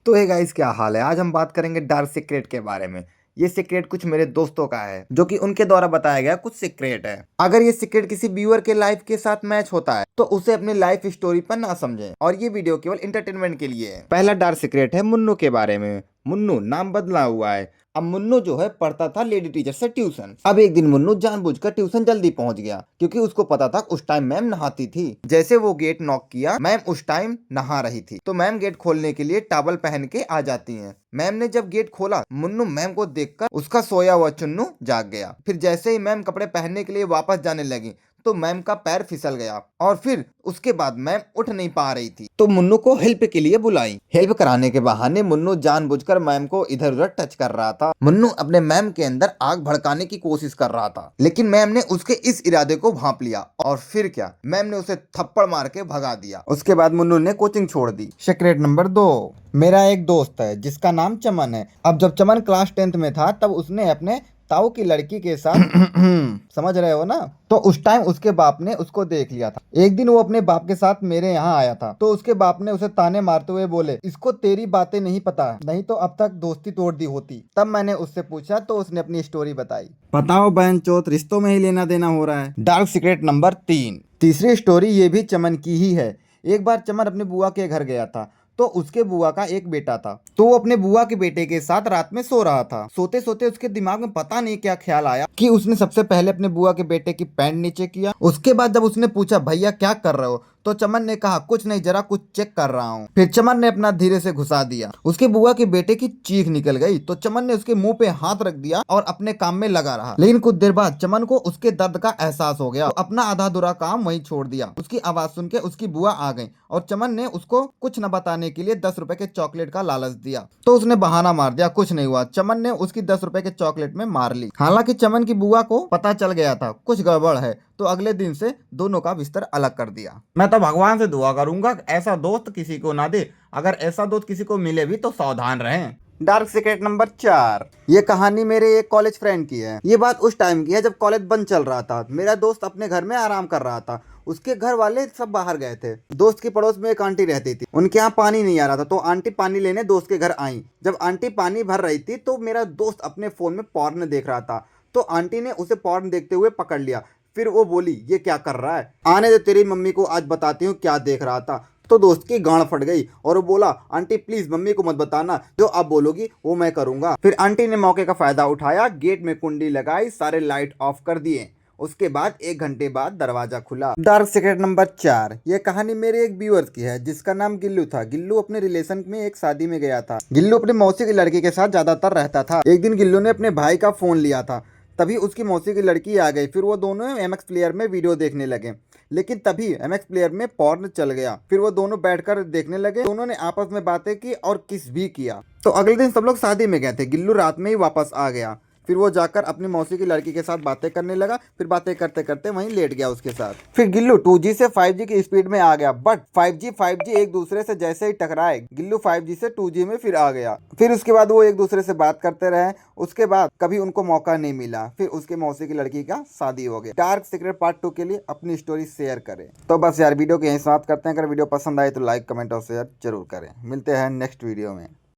तो hey guys, क्या हाल है। आज हम बात करेंगे डार्क सीक्रेट के बारे में। ये सीक्रेट कुछ मेरे दोस्तों का है, जो कि उनके द्वारा बताया गया कुछ सीक्रेट है। अगर ये सीक्रेट किसी व्यूअर के लाइफ के साथ मैच होता है तो उसे अपनी लाइफ स्टोरी पर ना समझें, और ये वीडियो केवल इंटरटेनमेंट के लिए है। पहला डार्क सीक्रेट है मुन्नू के बारे में। मुन्नू नाम बदला हुआ है। अब मुन्नू जो है पढ़ता था लेडी टीचर से ट्यूशन। अब एक दिन मुन्नू जानबूझकर ट्यूशन जल्दी पहुंच गया, क्योंकि उसको पता था उस टाइम मैम नहाती थी। जैसे वो गेट नॉक किया, मैम उस टाइम नहा रही थी, तो मैम गेट खोलने के लिए टॉवल पहन के आ जाती हैं। मैम ने जब गेट खोला, मुन्नू मैम को देखकर उसका सोया हुआ चुन्नू जाग गया। फिर जैसे ही मैम कपड़े पहनने के लिए वापस जाने लगी, तो मैम का पैर फिसल गया, और फिर उसके बाद मैम उठ नहीं पा रही थी, तो मुन्नू को हेल्प के लिए बुलाई। हेल्प कराने के बहाने मुन्नू जानबूझकर मैम को इधर उधर टच कर रहा था। मुन्नू अपने मैम के अंदर आग भड़काने की कोशिश कर रहा था, लेकिन मैम ने उसके इस इरादे को भांप लिया, और फिर क्या, मैम ने उसे थप्पड़ मार के भगा दिया। उसके बाद मुन्नू ने कोचिंग छोड़ दी। Secret number 2। मेरा एक दोस्त है जिसका नाम चमन है। अब जब चमन क्लास 10th में था, तब उसने अपने ताऊ की लड़की के साथ समझ रहे हो ना, तो उस टाइम उसके बाप ने उसको देख लिया था। एक दिन वो अपने बाप के साथ मेरे यहाँ आया था, तो उसके बाप ने उसे ताने मारते हुए बोले, इसको तेरी बातें नहीं पता, नहीं तो अब तक दोस्ती तोड़ दी होती। तब मैंने उससे पूछा, तो उसने अपनी स्टोरी बताई। बताओ बहन चोत, रिश्तों में ही लेना देना हो रहा है। Dark secret number 3। तीसरी स्टोरी ये भी चमन की ही है। एक बार चमन अपने बुआ के घर गया था, तो उसके बुआ का एक बेटा था। तो वो अपने बुआ के बेटे के साथ रात में सो रहा था। सोते सोते उसके दिमाग में पता नहीं क्या ख्याल आया कि उसने सबसे पहले अपने बुआ के बेटे की पैंट नीचे किया। उसके बाद जब उसने पूछा, भैया क्या कर रहे हो, तो चमन ने कहा, कुछ नहीं, जरा कुछ चेक कर रहा हूँ। फिर चमन ने अपना धीरे से घुसा दिया। उसके बुआ के बेटे की चीख निकल गई, तो चमन ने उसके मुंह पे हाथ रख दिया और अपने काम में लगा रहा। लेकिन कुछ देर बाद चमन को उसके दर्द का एहसास हो गया, तो अपना आधा अधूरा काम वहीं छोड़ दिया। उसकी आवाज सुन के उसकी बुआ आ गई, और चमन ने उसको कुछ न बताने के लिए 10 रुपए के चॉकलेट का लालच दिया। तो उसने बहाना मार दिया, कुछ नहीं हुआ। चमन ने उसकी 10 रुपए के चॉकलेट में मार ली। हालांकि चमन की बुआ को पता चल गया था कुछ गड़बड़ है, तो अगले दिन से दोनों का बिस्तर अलग कर दिया। मैं तो भगवान से दुआ करूंगा कि ऐसा दोस्त किसी को ना दे। अगर ऐसा दोस्त किसी को मिले भी तो सावधान रहें। Dark secret number 4। ये कहानी मेरे एक कॉलेज फ्रेंड की है। ये बात उस टाइम की है जब कॉलेज बंद चल रहा था। मेरा दोस्त अपने घर में आराम कर रहा था। उसके घर वाले सब बाहर गए थे। दोस्त के पड़ोस में एक आंटी रहती थी। उनके यहाँ पानी नहीं आ रहा था, तो आंटी पानी लेने दोस्त के घर आई। जब आंटी पानी भर रही थी, तो मेरा दोस्त अपने फोन में पॉर्न देख रहा था। तो आंटी ने उसे पॉर्न देखते हुए पकड़ लिया। फिर वो बोली, ये क्या कर रहा है, आने दे, तेरी मम्मी को आज बताती हूँ क्या देख रहा था। तो दोस्त की गांड फट गई, और वो बोला, आंटी प्लीज मम्मी को मत बताना, जो आप बोलोगी वो मैं करूंगा। फिर आंटी ने मौके का फायदा उठाया, गेट में कुंडी लगाई, सारे लाइट ऑफ कर दिए। उसके बाद 1 घंटे बाद दरवाजा खुला। Dark secret number 4। ये कहानी मेरे एक व्यूअर्स की है, जिसका नाम गिल्लू था। गिल्लू अपने रिलेशन में एक शादी में गया था। गिल्लू अपने मौसी की लड़की के साथ ज्यादातर रहता था। एक दिन गिल्लू ने अपने भाई का फोन लिया था, तभी उसकी मौसी की लड़की आ गई। फिर वो दोनों एमएक्स प्लेयर में वीडियो देखने लगे, लेकिन तभी एमएक्स प्लेयर में पॉर्न चल गया। फिर वो दोनों बैठकर देखने लगे। दोनों ने आपस में बातें की और किस भी किया। तो अगले दिन सब लोग शादी में गए थे। गिल्लू रात में ही वापस आ गया। फिर वो जाकर अपनी मौसी की लड़की के साथ बातें करने लगा। फिर बातें करते करते वहीं लेट गया उसके साथ। फिर गिल्लू 2G से 5G की स्पीड में आ गया, बट 5G एक दूसरे से जैसे ही टकराए, गिल्लू 5G से 2G में फिर आ गया। फिर उसके बाद वो एक दूसरे से बात करते रहे। उसके बाद कभी उनको मौका नहीं मिला। फिर उसके मौसी की लड़की का शादी हो गया। डार्क सीक्रेट पार्ट 2 के लिए अपनी स्टोरी शेयर करें। तो बस यार, वीडियो को यहीं समाप्त करते हैं। अगर वीडियो पसंद आए तो लाइक, कमेंट और शेयर जरूर करें। मिलते हैं नेक्स्ट वीडियो में।